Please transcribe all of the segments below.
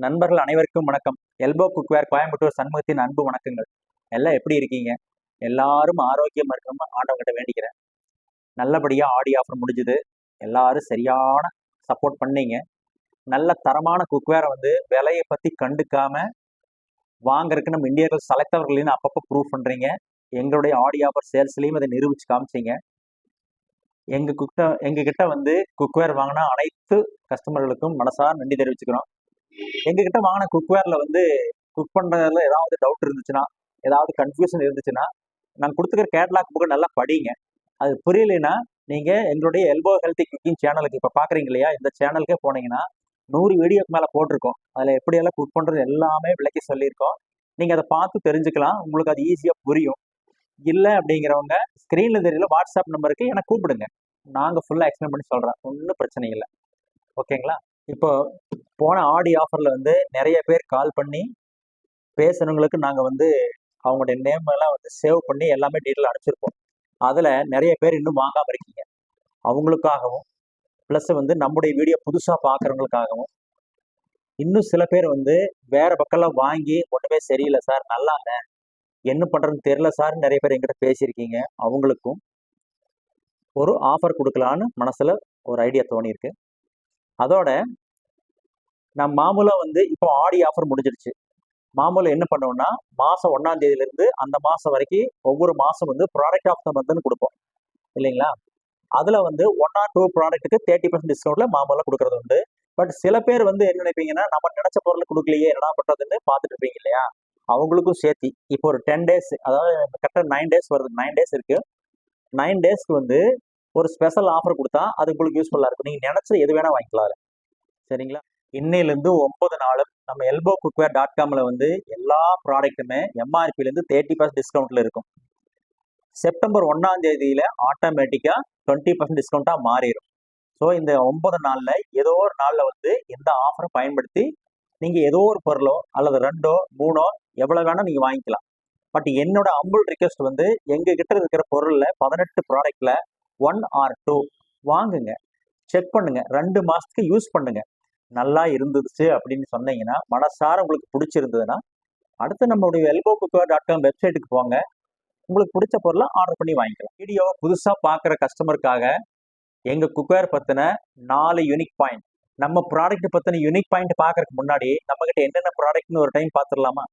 நண்பர்கள் அனைவருக்கும் வணக்கம். எல்போ குக்வேர் கோயம்புத்தூர் சண்முகத்தின் அன்பு வணக்கங்கள். எல்லாம் எப்படி இருக்கீங்க? எல்லாரும் ஆரோக்கியம் இருக்கணும் ஆண்டவங்கிட்ட வேண்டிக்கிறேன். நல்லபடியா ஆடி ஆஃபர் முடிஞ்சுது. எல்லாரும் சரியான சப்போர்ட் பண்ணீங்க. நல்ல தரமான குக்வேரை விலையை பத்தி கண்டுக்காம வாங்குறதுக்கு நம்ம இந்தியர்கள் செலக்டவர்களையும் அப்பப்போ ப்ரூவ் பண்றீங்க. எங்களுடைய ஆடி ஆஃபர் சேல்ஸ்லையும் அதை நிரூபிச்சு காமிச்சிங்க. எங்ககிட்ட குக்வேர் வாங்கினா அனைத்து கஸ்டமர்களுக்கும் மனசார நன்றி தெரிவிச்சுக்கிறோம். எங்ககிட்ட வாங்கின குக்வேர்ல குக் பண்றதுல ஏதாவது டவுட் இருந்துச்சுன்னா, ஏதாவது கன்ஃபியூஷன் இருந்துச்சுன்னா, நாங்கள் கொடுத்துக்கிற கேட்லாக் புக்கை நல்லா படிங்க. அது புரியலைன்னா நீங்க எங்களுடைய எல்போ ஹெல்த்தி குக்கிங் சேனலுக்கு இப்போ பாக்குறீங்க இல்லையா, இந்த சேனலுக்கே போனீங்கன்னா 100 வீடியோக்கு மேல போட்டிருக்கோம். அதுல எப்படியெல்லாம் குக் பண்றது எல்லாமே விளக்கி சொல்லியிருக்கோம். நீங்க அதை பார்த்து தெரிஞ்சுக்கலாம். உங்களுக்கு அது ஈஸியா புரியும். இல்லை அப்படிங்கிறவங்க ஸ்கிரீன்ல தெரியல வாட்ஸ்அப் நம்பருக்கு எனக்கு கூப்பிடுங்க. நாங்க ஃபுல்லா எக்ஸ்பிளைன் பண்ணி சொல்றேன். ஒன்றும் பிரச்சனை இல்லை. ஓகேங்களா? இப்போ போன ஆடி ஆஃபர்ல நிறைய பேர் கால் பண்ணி பேசுறவங்களுக்கு நாங்க அவங்களுடைய நேம் எல்லாம் சேவ் பண்ணி எல்லாமே டீட்டெயில் அனுப்பிச்சிருப்போம். அதுல நிறைய பேர் இன்னும் வாங்காம இருக்கீங்க. அவங்களுக்காகவும் பிளஸ் நம்முடைய வீடியோ புதுசா பாக்குறவங்களுக்காகவும், இன்னும் சில பேர் வேற பக்கம்லாம் வாங்கி ஒண்ணுமே சரியில்லை சார், நல்லா இல்லை, என்ன பண்றதுன்னு தெரியல சார், நிறைய பேர் எங்கிட்ட பேசியிருக்கீங்க. அவங்களுக்கும் ஒரு ஆஃபர் கொடுக்கலான்னு மனசுல ஒரு ஐடியா தோணியிருக்கு. அதோட நான் மாமூலா இப்போ ஆடி ஆஃபர் முடிஞ்சிருச்சு. மாமூலா என்ன பண்ணுவோம்னா, மாசம் 1ஆம் தேதியில இருந்து அந்த மாசம் வரைக்கும் ஒவ்வொரு மாசம் ப்ராடக்ட் ஆஃப் த மந்த்னு கொடுப்போம் இல்லைங்களா? அதுல 1 ஆர் 2 ப்ராடக்ட்டுக்கு 30% டிஸ்கவுண்ட்ல மாமூலா கொடுக்கறது உண்டு. பட் சில பேர் என்ன நினைப்பீங்கன்னா, நம்ம நினைச்ச பொருள் கொடுக்கலையே என்ன பண்றதுன்னு பார்த்துட்டு இருப்பீங்க இல்லையா? அவங்களுக்கும் சேர்த்தி இப்போ ஒரு 10 டேஸ், அதாவது கரெக்டாக 9 டேஸ் வருது. 9 டேஸ் இருக்கு. 9 டேஸ்க்கு ஒரு ஸ்பெஷல் ஆஃபர் கொடுத்தா அது உங்களுக்கு யூஸ்ஃபுல்லா இருக்கும். நீங்க நினைச்ச எது வேணா வாங்கிக்கலாம். சரிங்களா? இன்னையிலிருந்து 9 நாளும் நம்ம elbowcookware.comல எல்லா ப்ராடக்ட்டுமே எம்ஆர்பிலேருந்து 30% டிஸ்கவுண்ட்ல இருக்கும். செப்டம்பர் 1ஆம் தேதியில ஆட்டோமேட்டிக்கா 20% டிஸ்கவுண்டா மாறிடும். ஸோ இந்த 9 நாள்ல ஏதோ ஒரு நாள்ல இந்த ஆஃபரை பயன்படுத்தி நீங்க ஏதோ ஒரு பொருளோ அல்லது 2ஓ 3ஓ எவ்வளவு வேணா நீங்க வாங்கிக்கலாம். பட் என்னோட அம்புல் ரிக்வெஸ்ட் எங்க கிட்ட இருக்கிற பொருள்ல 18 ப்ராடக்ட்ல 1 ஆர் 2 வாங்குங்க. செக் பண்ணுங்க. 2 மாசத்துக்கு யூஸ் பண்ணுங்க. நல்லா இருந்துச்சு அப்படின்னு சொன்னீங்கன்னா, மனசார உங்களுக்கு பிடிச்சிருந்ததுன்னா, அடுத்து நம்மளுடைய elbowcookware.com வெப்சைட்டுக்கு போங்க. உங்களுக்கு பிடிச்ச பொருளை ஆர்டர் பண்ணி வாங்கிக்கலாம். வீடியோவை புதுசா பார்க்குற கஸ்டமருக்காக எங்க குக்வேர் பத்தின 4 யூனிக் பாயிண்ட், நம்ம ப்ராடக்ட் பத்தின யூனிக் பாயிண்ட் பார்க்கறதுக்கு முன்னாடி நம்ம கிட்ட என்னென்ன ப்ராடக்ட்னு ஒரு டைம் பார்த்துடலாமா?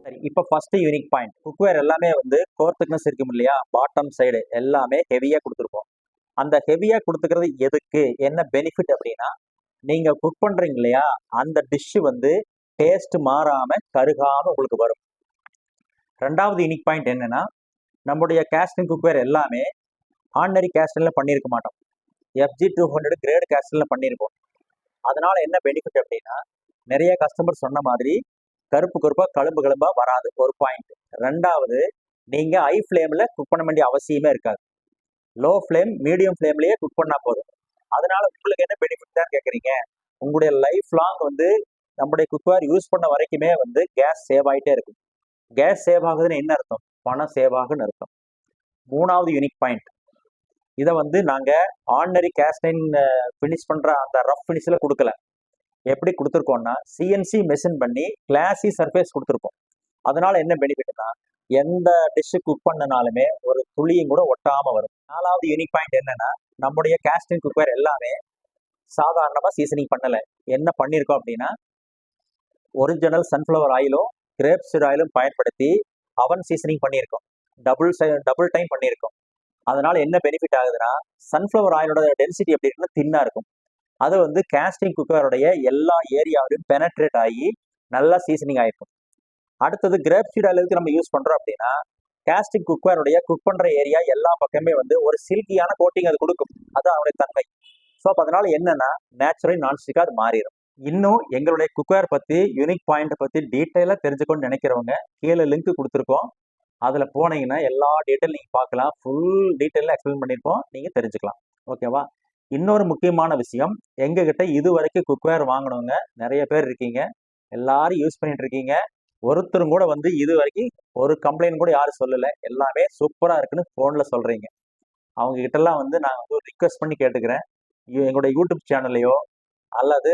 சரி, இப்போ ஃபர்ஸ்ட் யூனிக் பாயிண்ட், குக்வேர் எல்லாமே கோர் திக்னஸ் இருக்கும் இல்லையா, பாட்டம் சைடு எல்லாமே ஹெவியா கொடுத்துருப்போம். அந்த ஹெவியா கொடுத்துக்கிறது எதுக்கு, என்ன பெனிஃபிட் அப்படின்னா, நீங்க குக் பண்றீங்க இல்லையா, அந்த டிஷ் வந்து டேஸ்ட் மாறாம கருகாம உங்களுக்கு வரும். ரெண்டாவது யூனிக் பாயிண்ட் என்னன்னா, நம்முடைய கேஸ்டின் குக்வேர் எல்லாமே ஆர்டினரி கேஸ்டின்ல பண்ணியிருக்க மாட்டோம். FG200 கிரேட் கேஸ்டின்ல பண்ணியிருப்போம். அதனால என்ன பெனிஃபிட் அப்படின்னா, நிறைய கஸ்டமர் சொன்ன மாதிரி கருப்பு கருப்பா கழும்பா வராது, ஒரு பாயிண்ட். ரெண்டாவது, நீங்க ஹை ஃப்ளேம்ல குக் பண்ண வேண்டிய அவசியமே இருக்காது. லோ ஃப்ளேம், மீடியம் ஃப்ளேம்லயே குக் பண்ணா போதும். அதனால உங்களுக்கு என்ன பெனிஃபிட் தான் கேட்குறீங்க, உங்களுடைய லைஃப் லாங் வந்து நம்முடைய குக்வேர் யூஸ் பண்ண வரைக்குமே வந்து கேஸ் சேவ் ஆகிட்டே இருக்கும். கேஸ் சேவ் ஆகுதுன்னு என்ன அர்த்தம், பணம் சேவ் ஆகுன்னு அர்த்தம். மூணாவது யூனிக் பாயிண்ட், இதை வந்து நாங்கள் ஆர்டினரி கேஸ்டைன் ஃபினிஷ் பண்ணுற அந்த ரஃப் ஃபினிஷில் கொடுக்கல. எப்படி கொடுத்துருக்கோம்னா, சிஎன்சி மெஷின் பண்ணி கிளாசி சர்ஃபேஸ் கொடுத்துருக்கோம். அதனால என்ன பெனிஃபிட்னா, எந்த டிஷ்ஷு குக் பண்ணனாலுமே ஒரு துளியும் கூட ஒட்டாமல் வரும். நாலாவது யூனிக் பாயிண்ட் என்னன்னா, நம்முடைய கேஸ்டின் குக்வேர் எல்லாமே சாதாரணமாக சீசனிங் பண்ணலை. என்ன பண்ணியிருக்கோம் அப்படின்னா, ஒரிஜினல் சன்ஃப்ளவர் ஆயிலும் கிரேப் சீட் ஆயிலும் பயன்படுத்தி அவன் சீசனிங் பண்ணியிருக்கோம். டபுள் டைம் பண்ணியிருக்கோம். அதனால என்ன பெனிஃபிட் ஆகுதுன்னா, சன்ஃப்ளவர் ஆயிலோட டென்சிட்டி எப்படி இருக்குன்னா தின்னா இருக்கும். அது வந்து கேஸ்டிங் குக்கருடைய எல்லா ஏரியாவிலும் பெனட்ரேட் ஆகி நல்லா சீசனிங் ஆயிருக்கும். அடுத்தது கிரேப் சீட் ஆயிலுக்கு நம்ம யூஸ் பண்றோம் அப்படின்னா, கேஸ்டிங் குக்கருடைய குக் பண்ற ஏரியா எல்லா பக்கமே வந்து ஒரு சில்கியான கோட்டிங் அது கொடுக்கும். அது அவருடைய தன்மை. ஸோ அப்போ அதனால என்னன்னா, நேச்சுரலி நான்ஸ்டிக்கா அது மாறிடும். இன்னும் எங்களுடைய குக்வேர் பத்தி யூனிக் பாயிண்ட் பத்தி டீட்டெயிலாக தெரிஞ்சுக்கணும்னு நினைக்கிறவங்க கீழே லிங்க் கொடுத்துருக்கோம். அதில் போனீங்கன்னா எல்லா டீட்டெயில் நீங்கள் பார்க்கலாம். ஃபுல் டீட்டெயிலாக எக்ஸ்பிளைன் பண்ணியிருப்போம், நீங்கள் தெரிஞ்சுக்கலாம். ஓகேவா? இன்னொரு முக்கியமான விஷயம், எங்ககிட்ட இது வரைக்கும் குக்வேர் வாங்கினவங்க நிறைய பேர் இருக்கீங்க. எல்லாரும் யூஸ் பண்ணிட்டு இருக்கீங்க. ஒருத்தரும் கூட வந்து இது வரைக்கும் ஒரு கம்ப்ளைண்ட் கூட யாரும் சொல்லலை. எல்லாமே சூப்பராக இருக்குன்னு ஃபோனில் சொல்கிறீங்க. அவங்க கிட்டலாம் வந்து நான் வந்து ஒரு ரிக்வெஸ்ட் பண்ணி கேட்டுக்கிறேன், எங்களுடைய யூடியூப் சேனல்லையோ அல்லது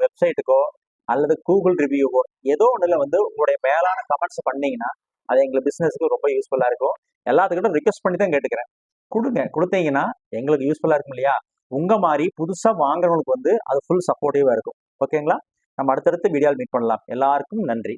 வெப்சைட்டுக்கோ அல்லது கூகுள் ரிவ்யூவோ ஏதோ ஒன்றில் வந்து உங்களுடைய மேலான கமெண்ட்ஸ் பண்ணீங்கன்னா அது எங்களுக்கு பிஸ்னஸுக்கு ரொம்ப யூஸ்ஃபுல்லாக இருக்கும். எல்லாத்துக்கிட்ட ரிக்வெஸ்ட் பண்ணி தான் கேட்டுக்கிறேன். கொடுத்தீங்கன்னா எங்களுக்கு யூஸ்ஃபுல்லாக இருக்கும் இல்லையா? உங்கள் மாதிரி புதுசாக வாங்குறவங்களுக்கு வந்து அது ஃபுல் சப்போர்ட்டிவாக இருக்கும். ஓகேங்களா? நம்ம அடுத்தடுத்து வீடியோவில் மீட் பண்ணலாம். எல்லாருக்கும் நன்றி.